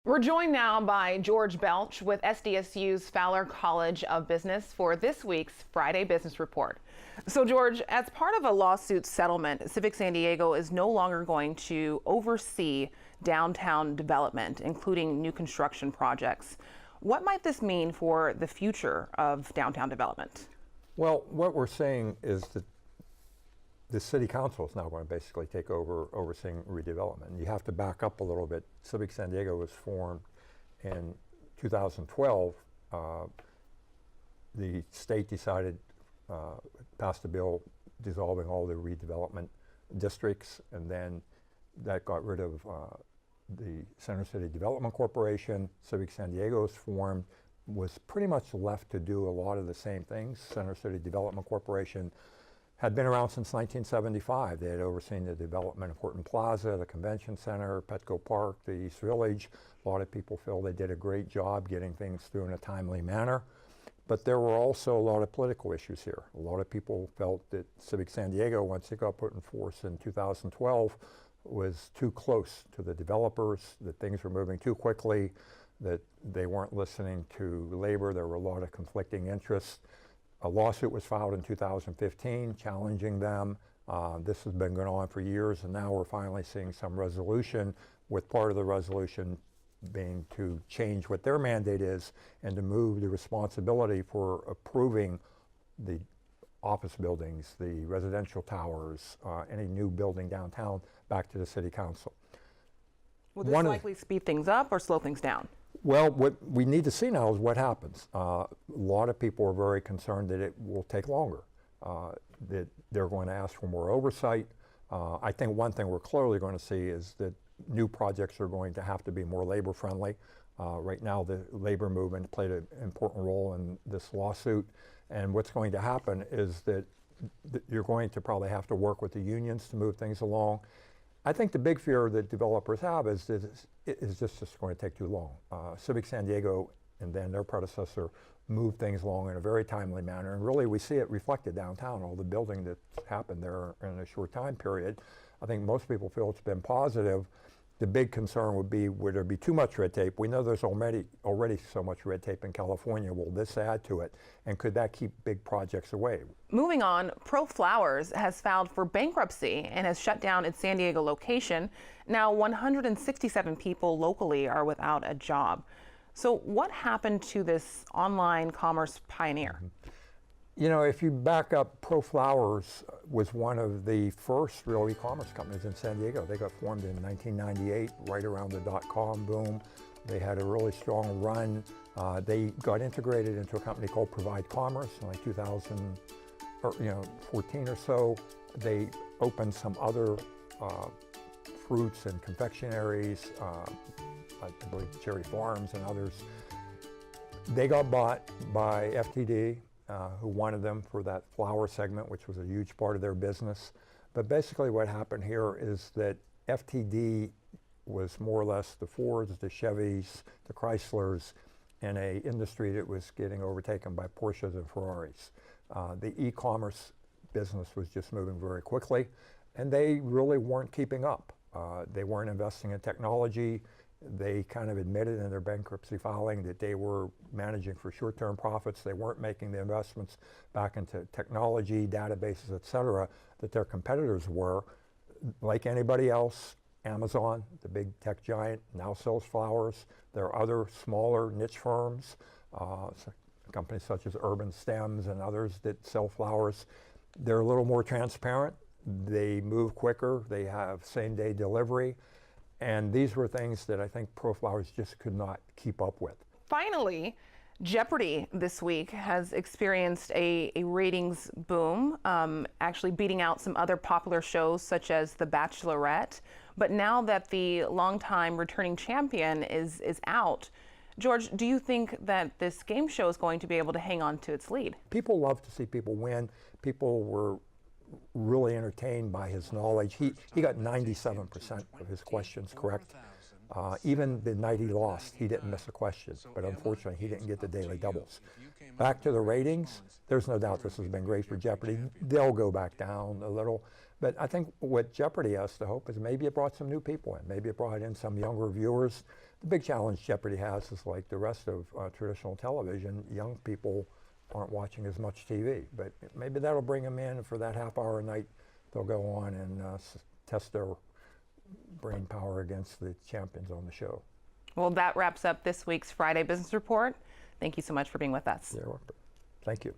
We're joined now by George Belch with SDSU's Fowler College of Business for this week's Friday Business Report. So George, as part of a lawsuit settlement, Civic San Diego is no longer going to oversee downtown development, including new construction projects. What might this mean for the future of downtown development? Well, what we're saying is that the city council is now going to basically take over overseeing redevelopment. You have to back up a little bit. Civic San Diego was formed in 2012. The state decided, passed a bill dissolving all the redevelopment districts, and then that got rid of the Center City Development Corporation. Civic San Diego was formed, was pretty much left to do a lot of the same things. Center City Development Corporation had been around since 1975. They had overseen the development of Horton Plaza, the Convention Center, Petco Park, the East Village. A lot of people feel they did a great job getting things through in a timely manner. But there were also a lot of political issues here. A lot of people felt that Civic San Diego, once it got put in force in 2012, was too close to the developers, that things were moving too quickly, that they weren't listening to labor. There were a lot of conflicting interests. A lawsuit was filed in 2015 challenging them. This has been going on for years, and now we're finally seeing some resolution, with part of the resolution being to change what their mandate is and to move the responsibility for approving the office buildings, the residential towers, any new building downtown back to the city council. Will this likely speed things up or slow things down? Well, what we need to see now is what happens. A lot of people are very concerned that it will take longer, that they're going to ask for more oversight. I think one thing we're clearly going to see is that new projects are going to have to be more labor friendly. Right now, the labor movement played an important role in this lawsuit. And what's going to happen is that you're going to probably have to work with the unions to move things along. I think the big fear that developers have is that it's just going to take too long. Civic San Diego and then their predecessor moved things along in a very timely manner, and really we see it reflected downtown, all the building that's happened there in a short time period. I think most people feel it's been positive. The big concern would be, would there be too much red tape? We know there's already so much red tape in California. Will this add to it? And could that keep big projects away? Moving on, ProFlowers has filed for bankruptcy and has shut down its San Diego location. Now 167 people locally are without a job. So what happened to this online commerce pioneer? You know, if you back up, ProFlowers was one of the first real e-commerce companies in San Diego. They got formed in 1998, right around the dot-com boom. They had a really strong run. They got integrated into a company called Provide Commerce in like 2014 or so. They opened some other fruits and confectionaries, I believe Cherry Farms and others. They got bought by FTD. Who wanted them for that flower segment, which was a huge part of their business. But basically what happened here is that FTD was more or less the Fords, the Chevys, the Chryslers, in an industry that was getting overtaken by Porsches and Ferraris. The e-commerce business was just moving very quickly, and they really weren't keeping up. They weren't investing in technology. They kind of admitted in their bankruptcy filing that they were managing for short-term profits. They weren't making the investments back into technology, databases, et cetera, that their competitors were. Like anybody else, Amazon, the big tech giant, now sells flowers. There are other smaller niche firms, companies such as Urban Stems and others that sell flowers. They're a little more transparent. They move quicker. They have same-day delivery. And these were things that I think ProFlowers just could not keep up with. Finally, Jeopardy this week has experienced a ratings boom, actually beating out some other popular shows such as The Bachelorette. But now that the longtime returning champion is out, George, do you think that this game show is going to be able to hang on to its lead? People love to see people win. People were really entertained by his knowledge. He got 97% of his questions correct. Even the night he lost, he didn't miss a question, but unfortunately he didn't get the daily doubles. Back to the ratings, there's no doubt this has been great for Jeopardy. They'll go back down a little, But I think what Jeopardy has to hope is maybe it brought some new people in. Maybe it brought in some younger viewers. The big challenge Jeopardy has is like the rest of traditional television, young people aren't watching as much TV. But maybe that'll bring them in for that half hour a night. They'll go on and test their brain power against the champions on the show. Well, that wraps up this week's Friday Business Report. Thank you so much for being with us. You're welcome. Thank you.